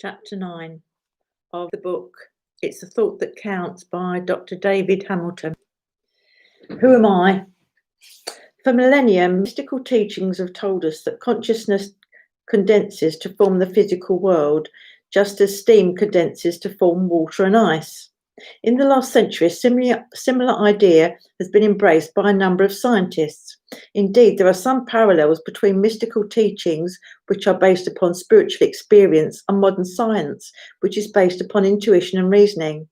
Chapter 9 of the book It's a Thought That Counts by Dr. David Hamilton. Who am I? For millennia, mystical teachings have told us that consciousness condenses to form the physical world, just as steam condenses to form water and ice. In the last century, a similar idea has been embraced by a number of scientists. Indeed, there are some parallels between mystical teachings, which are based upon spiritual experience, and modern science, which is based upon intuition and reasoning.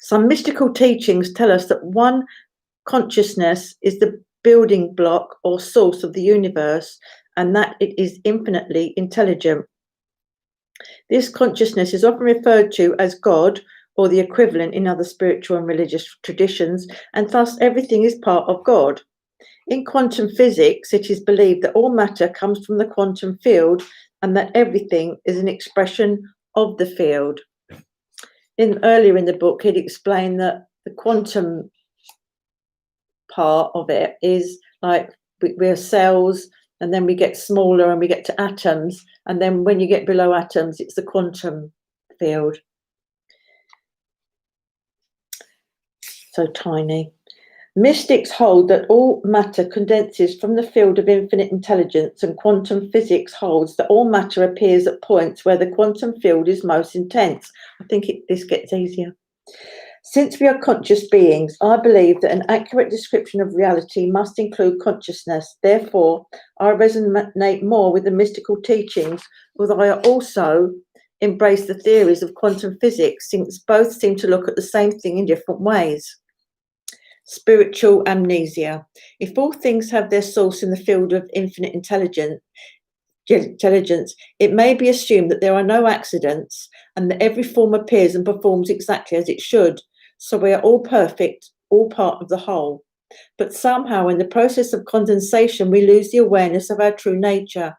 Some mystical teachings tell us that one consciousness is the building block or source of the universe, and that it is infinitely intelligent. This consciousness is often referred to as God, or the equivalent in other spiritual and religious traditions, and thus everything is part of God. In quantum physics, it is believed that all matter comes from the quantum field and that everything is an expression of the field. Earlier in the book, he'd explained that the quantum part of it is like we're cells, and then we get smaller and we get to atoms, and then when you get below atoms, it's the quantum field. So tiny. Mystics hold that all matter condenses from the field of infinite intelligence, and quantum physics holds that all matter appears at points where the quantum field is most intense. I think this gets easier. Since we are conscious beings, I believe that an accurate description of reality must include consciousness. Therefore, I resonate more with the mystical teachings, although I also embrace the theories of quantum physics, since both seem to look at the same thing in different ways. Spiritual amnesia. If all things have their source in the field of infinite intelligence, it may be assumed that there are no accidents and that every form appears and performs exactly as it should. So we are all perfect, all part of the whole. But somehow in the process of condensation, we lose the awareness of our true nature.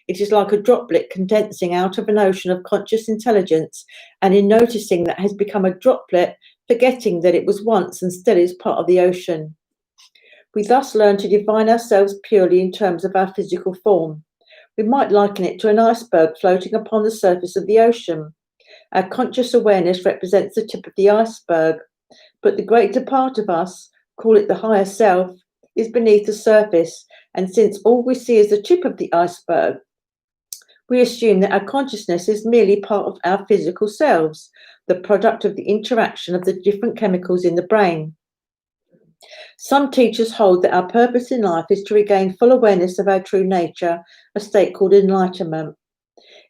It is like a droplet condensing out of an ocean of conscious intelligence, and in noticing that has become a droplet, forgetting that it was once and still is part of the ocean. We thus learn to define ourselves purely in terms of our physical form. We might liken it to an iceberg floating upon the surface of the ocean. Our conscious awareness represents the tip of the iceberg, but the greater part of us, call it the higher self, is beneath the surface, and since all we see is the tip of the iceberg, we assume that our consciousness is merely part of our physical selves, the product of the interaction of the different chemicals in the brain. Some teachers hold that our purpose in life is to regain full awareness of our true nature, a state called enlightenment.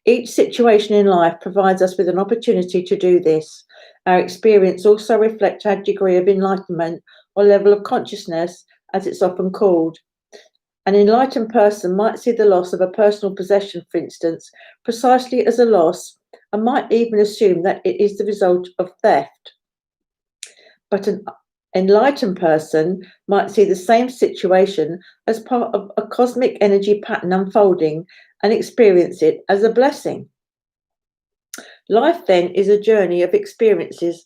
Each situation in life provides us with an opportunity to do this. Our experience also reflects our degree of enlightenment or level of consciousness, as it's often called. An enlightened person might see the loss of a personal possession, for instance, precisely as a loss, and might even assume that it is the result of theft. But an enlightened person might see the same situation as part of a cosmic energy pattern unfolding and experience it as a blessing. Life, then, is a journey of experiences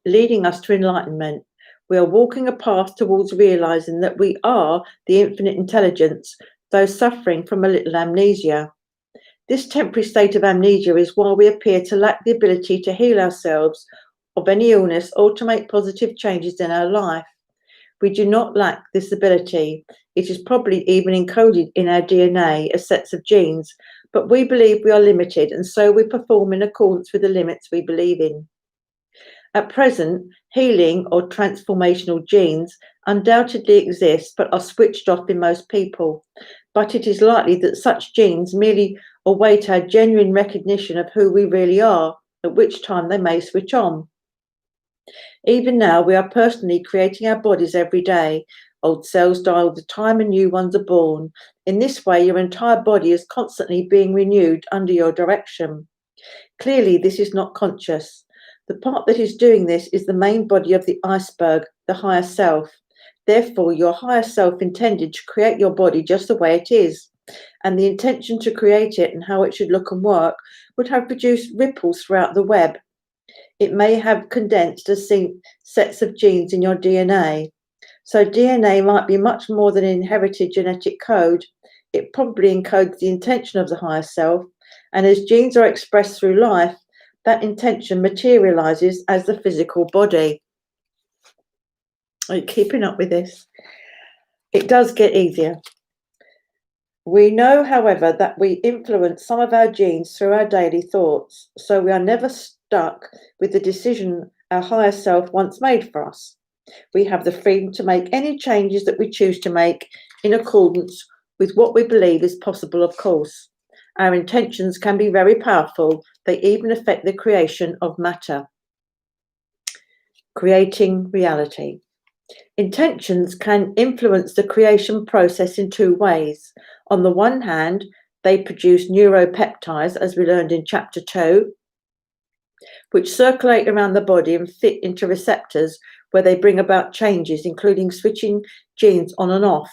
leading us to enlightenment. We are walking a path towards realizing that we are the infinite intelligence, though suffering from a little amnesia. This temporary state of amnesia is why we appear to lack the ability to heal ourselves of any illness or to make positive changes in our life. We do not lack this ability. It is probably even encoded in our DNA as sets of genes, but we believe we are limited, and so we perform in accordance with the limits we believe in. At present, healing or transformational genes undoubtedly exist but are switched off in most people. But it is likely that such genes merely await our genuine recognition of who we really are, at which time they may switch on. Even now, we are personally creating our bodies every day. Old cells die all the time and new ones are born. In this way, your entire body is constantly being renewed under your direction. Clearly, this is not conscious. The part that is doing this is the main body of the iceberg, the higher self. Therefore, your higher self intended to create your body just the way it is, and the intention to create it and how it should look and work would have produced ripples throughout the web. It may have condensed as sets of genes in your DNA. So DNA might be much more than an inherited genetic code. It probably encodes the intention of the higher self, and as genes are expressed through life, that intention materializes as the physical body. Are you keeping up with this? It does get easier. We know, however, that we influence some of our genes through our daily thoughts, so we are never stuck with the decision our higher self once made for us. We have the freedom to make any changes that we choose to make in accordance with what we believe is possible, of course. Our intentions can be very powerful. They even affect the creation of matter. Creating reality. Intentions can influence the creation process in two ways. On the one hand, they produce neuropeptides, as we learned in Chapter 2, which circulate around the body and fit into receptors where they bring about changes, including switching genes on and off.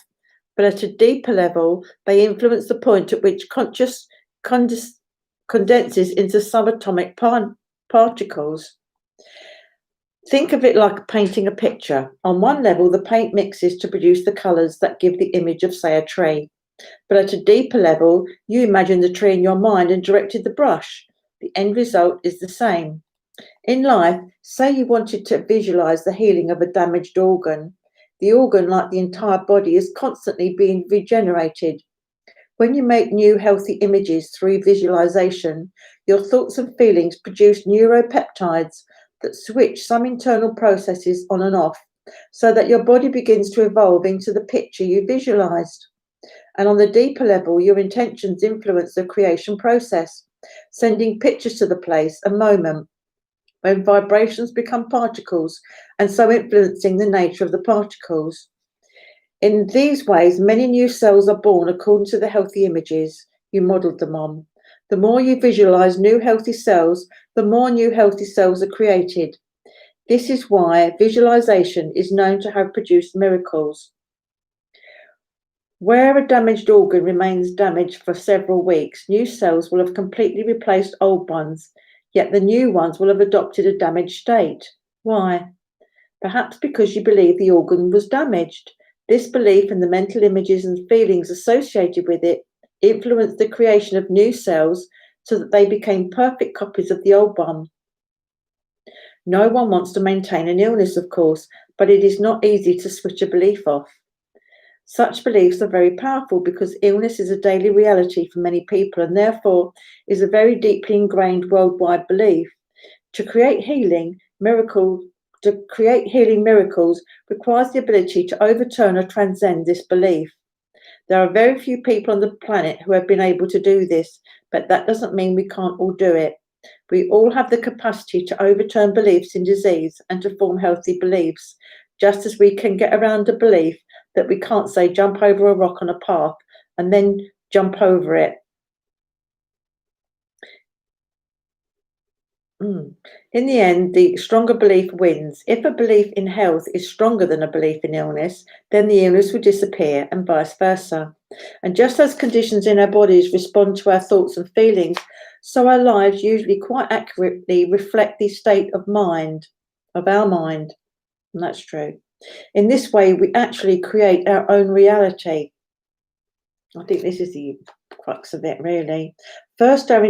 But at a deeper level, they influence the point at which conscious condenses into subatomic particles. Think of it like painting a picture. On one level, the paint mixes to produce the colours that give the image of, say, a tree. But at a deeper level, you imagine the tree in your mind and directed the brush. The end result is the same. In life, say you wanted to visualize the healing of a damaged organ. The organ, like the entire body, is constantly being regenerated. When you make new healthy images through visualization, your thoughts and feelings produce neuropeptides that switch some internal processes on and off, so that your body begins to evolve into the picture you visualized. And on the deeper level, your intentions influence the creation process, sending pictures to the place and moment when vibrations become particles, and so influencing the nature of the particles. In these ways, many new cells are born according to the healthy images you modelled them on. The more you visualize new healthy cells, the more new healthy cells are created. This is why visualization is known to have produced miracles. Where a damaged organ remains damaged for several weeks, new cells will have completely replaced old ones, yet the new ones will have adopted a damaged state. Why? Perhaps because you believe the organ was damaged. This belief and the mental images and feelings associated with it influenced the creation of new cells so that they became perfect copies of the old one. No one wants to maintain an illness, of course, but it is not easy to switch a belief off. Such beliefs are very powerful because illness is a daily reality for many people and therefore is a very deeply ingrained worldwide belief. To create healing miracles requires the ability to overturn or transcend this belief. There are very few people on the planet who have been able to do this, but that doesn't mean we can't all do it. We all have the capacity to overturn beliefs in disease and to form healthy beliefs, just as we can get around a belief that we can't, say, jump over a rock on a path and then jump over it. In the end, the stronger belief wins. If a belief in health is stronger than a belief in illness, then the illness will disappear and vice versa. And just as conditions in our bodies respond to our thoughts and feelings, so our lives usually quite accurately reflect the state of our mind. And that's true. In this way, we actually create our own reality. I think this is the crux of it, really. First, our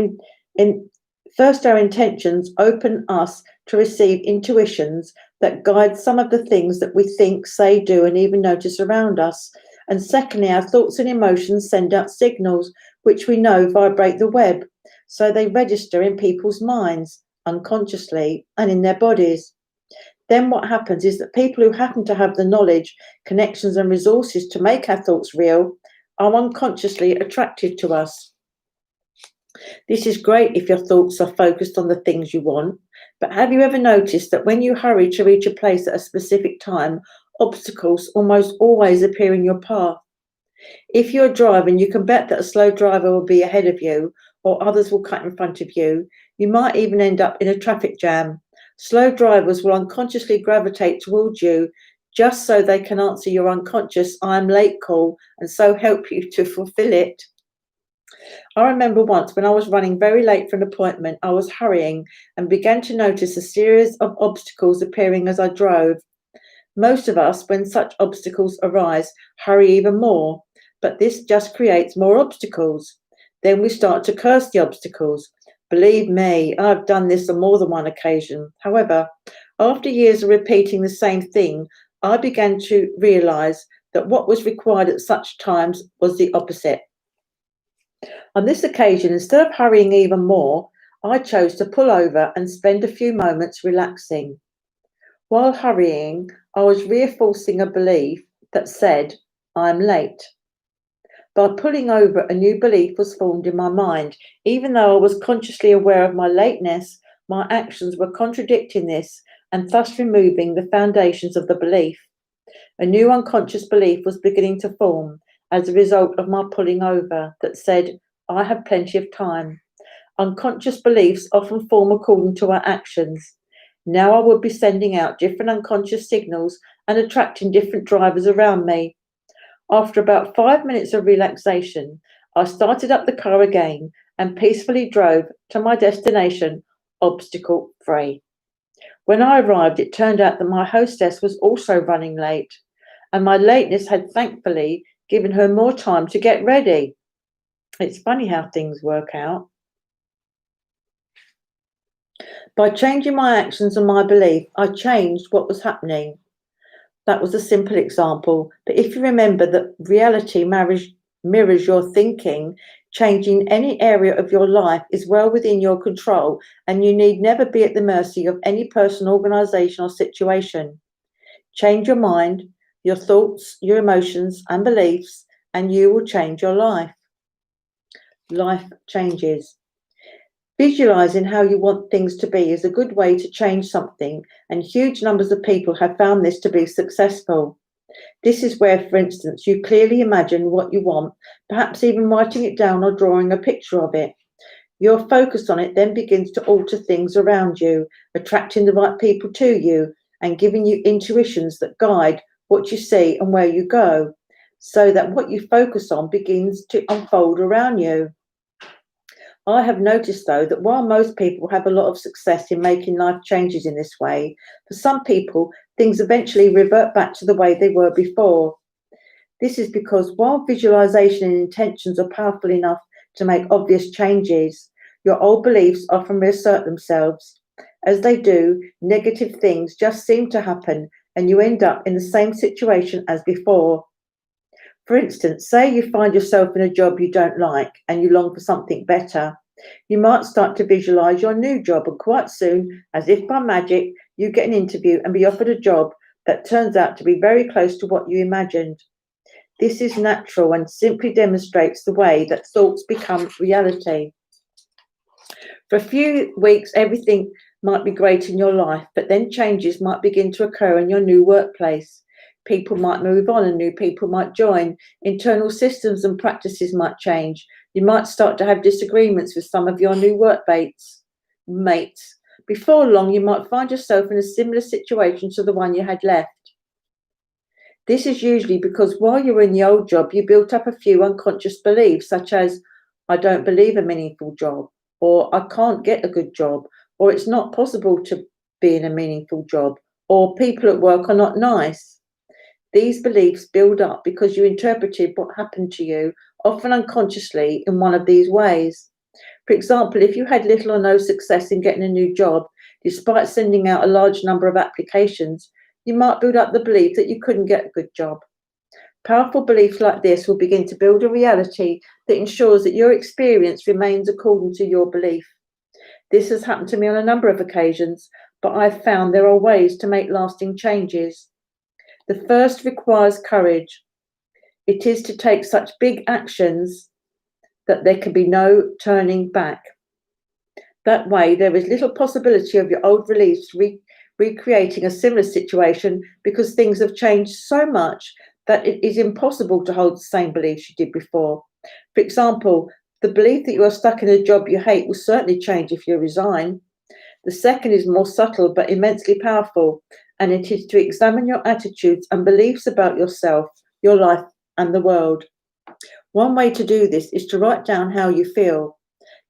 intentions open us to receive intuitions that guide some of the things that we think, say, do, and even notice around us. And secondly, our thoughts and emotions send out signals which we know vibrate the web. So they register in people's minds, unconsciously, and in their bodies. Then what happens is that people who happen to have the knowledge, connections, and resources to make our thoughts real are unconsciously attracted to us. This is great if your thoughts are focused on the things you want, but have you ever noticed that when you hurry to reach a place at a specific time, obstacles almost always appear in your path? If you're driving, you can bet that a slow driver will be ahead of you, or others will cut in front of you. You might even end up in a traffic jam. Slow drivers will unconsciously gravitate towards you just so they can answer your unconscious "I'm late" call and so help you to fulfill it. I remember once when I was running very late for an appointment, I was hurrying and began to notice a series of obstacles appearing as I drove. Most of us, when such obstacles arise, hurry even more, but this just creates more obstacles. Then we start to curse the obstacles. Believe me, I've done this on more than one occasion. However, after years of repeating the same thing, I began to realise that what was required at such times was the opposite. On this occasion, instead of hurrying even more, I chose to pull over and spend a few moments relaxing. While hurrying, I was reinforcing a belief that said, I'm late. By pulling over, a new belief was formed in my mind. Even though I was consciously aware of my lateness, my actions were contradicting this and thus removing the foundations of the belief. A new unconscious belief was beginning to form as a result of my pulling over that said, I have plenty of time. Unconscious beliefs often form according to our actions. Now I would be sending out different unconscious signals and attracting different drivers around me. After about 5 minutes of relaxation, I started up the car again and peacefully drove to my destination, obstacle-free. When I arrived, it turned out that my hostess was also running late, and my lateness had thankfully given her more time to get ready. It's funny how things work out. By changing my actions and my belief, I changed what was happening. That was a simple example, but if you remember that reality mirrors your thinking, changing any area of your life is well within your control, and you need never be at the mercy of any person, organisation, or situation. Change your mind, your thoughts, your emotions, and beliefs, and you will change your life. Life changes. Visualizing how you want things to be is a good way to change something, and huge numbers of people have found this to be successful. This is where, for instance, you clearly imagine what you want, perhaps even writing it down or drawing a picture of it. Your focus on it then begins to alter things around you, attracting the right people to you and giving you intuitions that guide what you see and where you go, so that what you focus on begins to unfold around you. I have noticed, though, that while most people have a lot of success in making life changes in this way, for some people, things eventually revert back to the way they were before. This is because while visualization and intentions are powerful enough to make obvious changes, your old beliefs often reassert themselves. As they do, negative things just seem to happen, and you end up in the same situation as before. For instance, say you find yourself in a job you don't like and you long for something better. You might start to visualize your new job, and quite soon, as if by magic, you get an interview and be offered a job that turns out to be very close to what you imagined. This is natural and simply demonstrates the way that thoughts become reality. For a few weeks, everything might be great in your life, but then changes might begin to occur in your new workplace. People might move on and new people might join. Internal systems and practices might change. You might start to have disagreements with some of your new workmates. Before long, you might find yourself in a similar situation to the one you had left. This is usually because while you were in the old job, you built up a few unconscious beliefs, such as, I don't believe a meaningful job, or I can't get a good job, or it's not possible to be in a meaningful job, or people at work are not nice. These beliefs build up because you interpreted what happened to you, often unconsciously, in one of these ways. For example, if you had little or no success in getting a new job, despite sending out a large number of applications, you might build up the belief that you couldn't get a good job. Powerful beliefs like this will begin to build a reality that ensures that your experience remains according to your belief. This has happened to me on a number of occasions, but I've found there are ways to make lasting changes. The first requires courage. It is to take such big actions that there can be no turning back. That way, there is little possibility of your old beliefs recreating a similar situation, because things have changed so much that it is impossible to hold the same beliefs you did before. For example, the belief that you are stuck in a job you hate will certainly change if you resign. The second is more subtle but immensely powerful, and it is to examine your attitudes and beliefs about yourself, your life, and the world. One way to do this is to write down how you feel.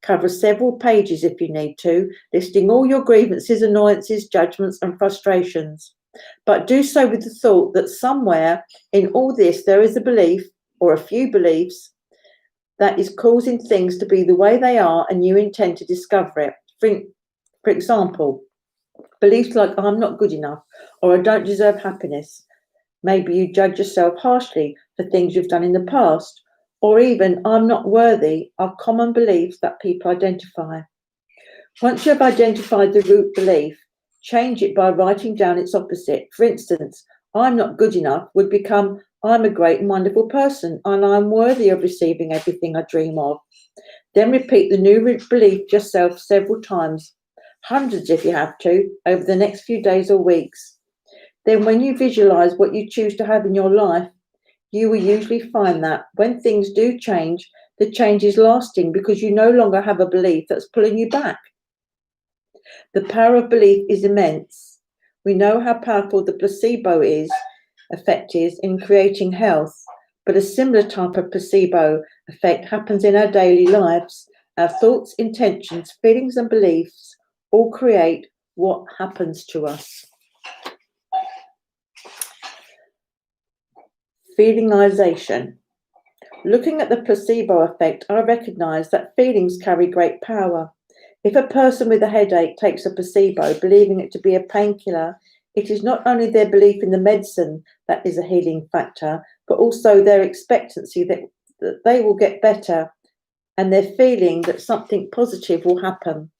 Cover several pages if you need to, listing all your grievances, annoyances, judgments, and frustrations. But do so with the thought that somewhere in all this there is a belief, or a few beliefs, that is causing things to be the way they are, and you intend to discover it. For example, beliefs like I'm not good enough or I don't deserve happiness. Maybe you judge yourself harshly for things you've done in the past, or even I'm not worthy are common beliefs that people identify. Once you have identified the root belief, change it by writing down its opposite. For instance, I'm not good enough would become I'm a great and wonderful person and I'm worthy of receiving everything I dream of. Then repeat the new belief yourself several times, hundreds if you have to, over the next few days or weeks. Then when you visualize what you choose to have in your life, you will usually find that when things do change, the change is lasting because you no longer have a belief that's pulling you back. The power of belief is immense. We know how powerful the placebo effect is in creating health, but a similar type of placebo effect happens in our daily lives. Our thoughts, intentions, feelings, and beliefs all create what happens to us. Feelingization. Looking at the placebo effect, I recognize that feelings carry great power. If a person with a headache takes a placebo, believing it to be a painkiller, it is not only their belief in the medicine that is a healing factor, but also their expectancy that they will get better and their feeling that something positive will happen.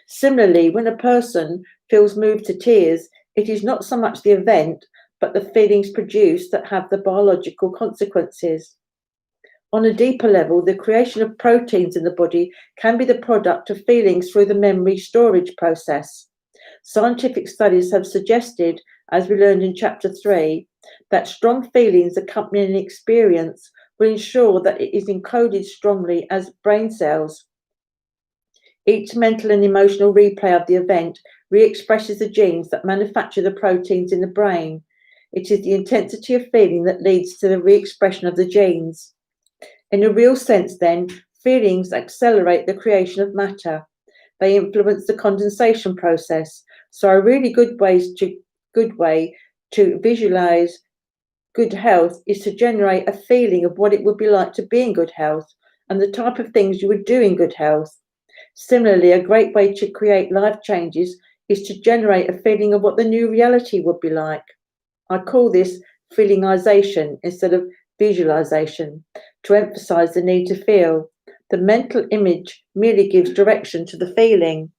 Similarly, when a person feels moved to tears, it is not so much the event, but the feelings produced that have the biological consequences. On a deeper level, the creation of proteins in the body can be the product of feelings through the memory storage process. Scientific studies have suggested, as we learned in Chapter 3, that strong feelings accompanying an experience will ensure that it is encoded strongly as brain cells. Each mental and emotional replay of the event re-expresses the genes that manufacture the proteins in the brain. It is the intensity of feeling that leads to the re-expression of the genes. In a real sense, then, feelings accelerate the creation of matter. They influence the condensation process. So a really good way to visualize good health is to generate a feeling of what it would be like to be in good health and the type of things you would do in good health. Similarly, a great way to create life changes is to generate a feeling of what the new reality would be like. I call this feelingization instead of visualization, to emphasize the need to feel. The mental image merely gives direction to the feeling.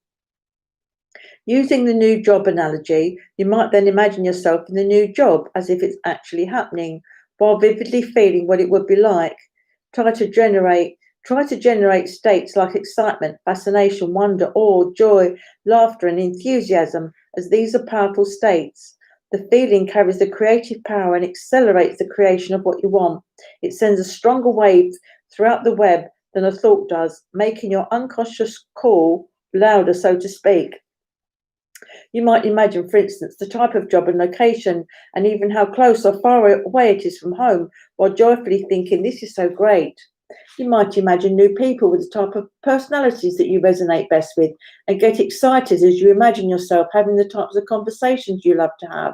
Using the new job analogy, you might then imagine yourself in the new job as if it's actually happening, while vividly feeling what it would be like. Try to generate states like excitement, fascination, wonder, awe, joy, laughter, and enthusiasm, as these are powerful states. The feeling carries the creative power and accelerates the creation of what you want. It sends a stronger wave throughout the web than a thought does, making your unconscious call louder, so to speak. You might imagine, for instance, the type of job and location, and even how close or far away it is from home, while joyfully thinking, this is so great. You might imagine new people with the type of personalities that you resonate best with and get excited as you imagine yourself having the types of conversations you love to have.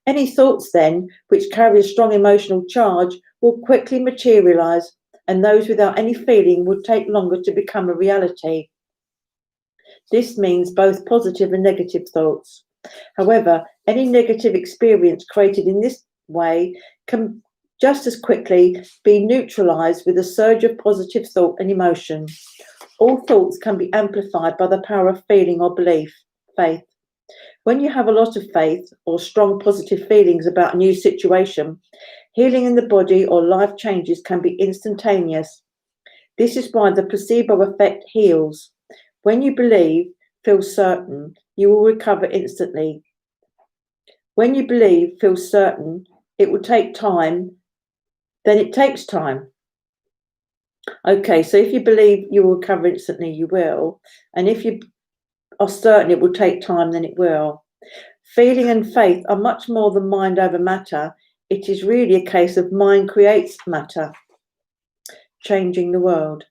Any thoughts then, which carry a strong emotional charge, will quickly materialize, and those without any feeling will take longer to become a reality. This means both positive and negative thoughts. However, any negative experience created in this way can just as quickly be neutralized with a surge of positive thought and emotion. All thoughts can be amplified by the power of feeling or belief, faith. When you have a lot of faith or strong positive feelings about a new situation, healing in the body or life changes can be instantaneous. This is why the placebo effect heals. When you believe, feel certain, you will recover instantly. When you believe, feel certain, it will take time, then it takes time. Okay, so if you believe you will recover instantly, you will. And if you are certain it will take time, then it will. Feeling and faith are much more than mind over matter. It is really a case of mind creates matter, changing the world.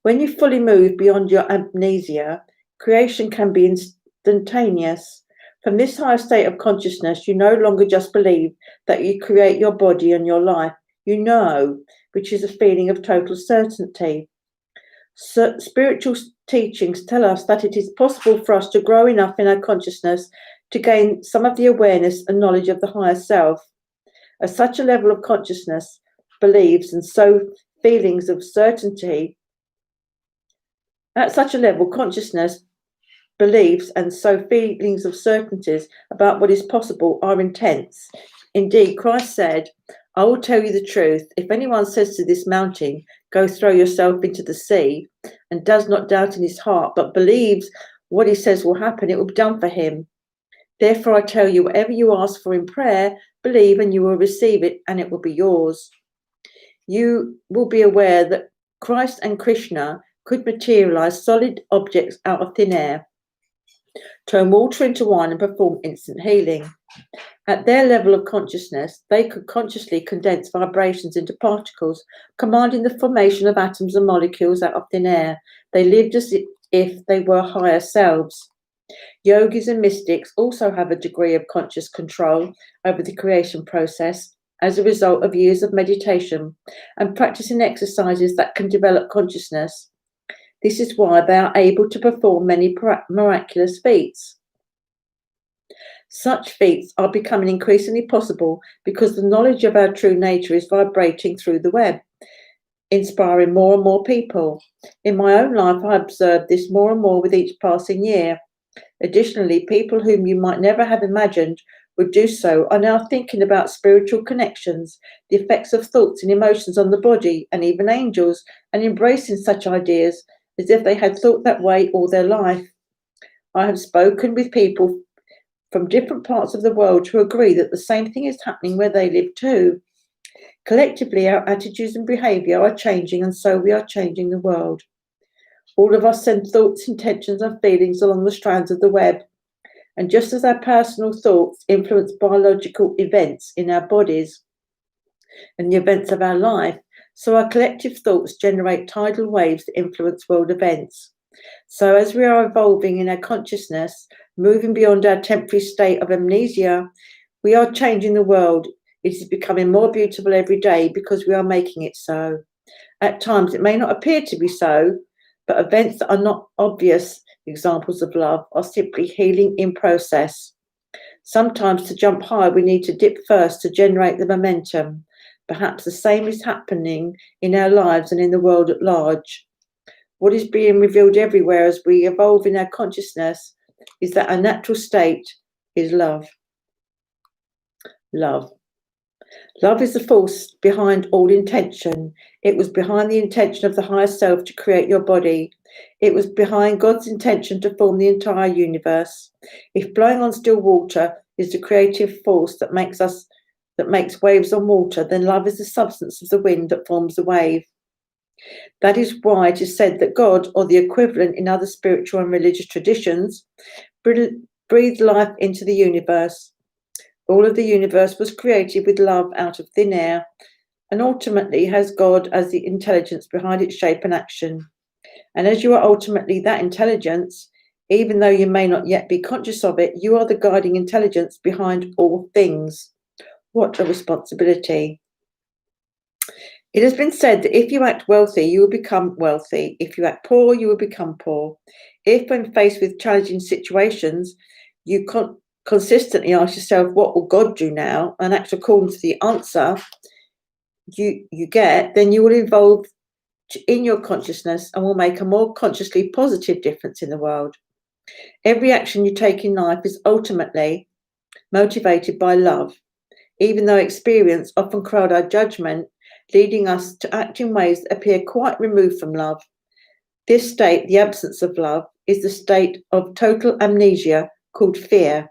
When you fully move beyond your amnesia, creation can be instantaneous. From this higher state of consciousness, you no longer just believe that you create your body and your life. You know which is a feeling of total certainty. So spiritual teachings tell us that it is possible for us to grow enough in our consciousness to gain some of the awareness and knowledge of the higher self. At such a level of consciousness, beliefs and so feelings of certainty, at such a level, consciousness, beliefs and so feelings of certainties about what is possible are intense. Indeed, Christ said, I will tell you the truth. If anyone says to this mountain, go throw yourself into the sea, and does not doubt in his heart, but believes what he says will happen, it will be done for him. Therefore, I tell you, whatever you ask for in prayer, believe and you will receive it, and it will be yours. You will be aware that Christ and Krishna could materialize solid objects out of thin air, turn water into wine, and perform instant healing. At their level of consciousness, they could consciously condense vibrations into particles, commanding the formation of atoms and molecules out of thin air. They lived as if they were higher selves. Yogis and mystics also have a degree of conscious control over the creation process as a result of years of meditation and practicing exercises that can develop consciousness. This is why they are able to perform many miraculous feats. Such feats are becoming increasingly possible because the knowledge of our true nature is vibrating through the web, inspiring more and more people. In my own life, I observed this more and more with each passing year. Additionally, people whom you might never have imagined would do so are now thinking about spiritual connections, the effects of thoughts and emotions on the body, and even angels, and embracing such ideas as if they had thought that way all their life. I have spoken with people from different parts of the world who agree that the same thing is happening where they live too. Collectively, our attitudes and behaviour are changing, and so we are changing the world. All of us send thoughts, intentions, and feelings along the strands of the web. And just as our personal thoughts influence biological events in our bodies and the events of our life, so our collective thoughts generate tidal waves that influence world events. So as we are evolving in our consciousness, moving beyond our temporary state of amnesia, we are changing the world. It is becoming more beautiful every day because we are making it so. At times it may not appear to be so, but events that are not obvious examples of love are simply healing in process. Sometimes to jump high, we need to dip first to generate the momentum. Perhaps the same is happening in our lives and in the world at large. What is being revealed everywhere as we evolve in our consciousness is that our natural state is love. Love. Love is the force behind all intention. It was behind the intention of the higher self to create your body. It was behind God's intention to form the entire universe. If blowing on still water is the creative force that makes waves on water, then love is the substance of the wind that forms the wave. That is why it is said that God, or the equivalent in other spiritual and religious traditions, breathed life into the universe. All of the universe was created with love out of thin air, and ultimately has God as the intelligence behind its shape and action. And as you are ultimately that intelligence, even though you may not yet be conscious of it, you are the guiding intelligence behind all things. What a responsibility. It has been said that if you act wealthy, you will become wealthy. If you act poor, you will become poor. If, when faced with challenging situations, you consistently ask yourself, what will God do now, and act according to the answer you get, then you will evolve in your consciousness and will make a more consciously positive difference in the world. Every action you take in life is ultimately motivated by love, even though experience often crowd our judgment, leading us to act in ways that appear quite removed from love. This state, the absence of love, is the state of total amnesia called fear.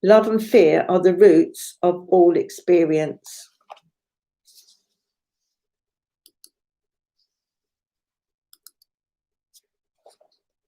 Love and fear are the roots of all experience.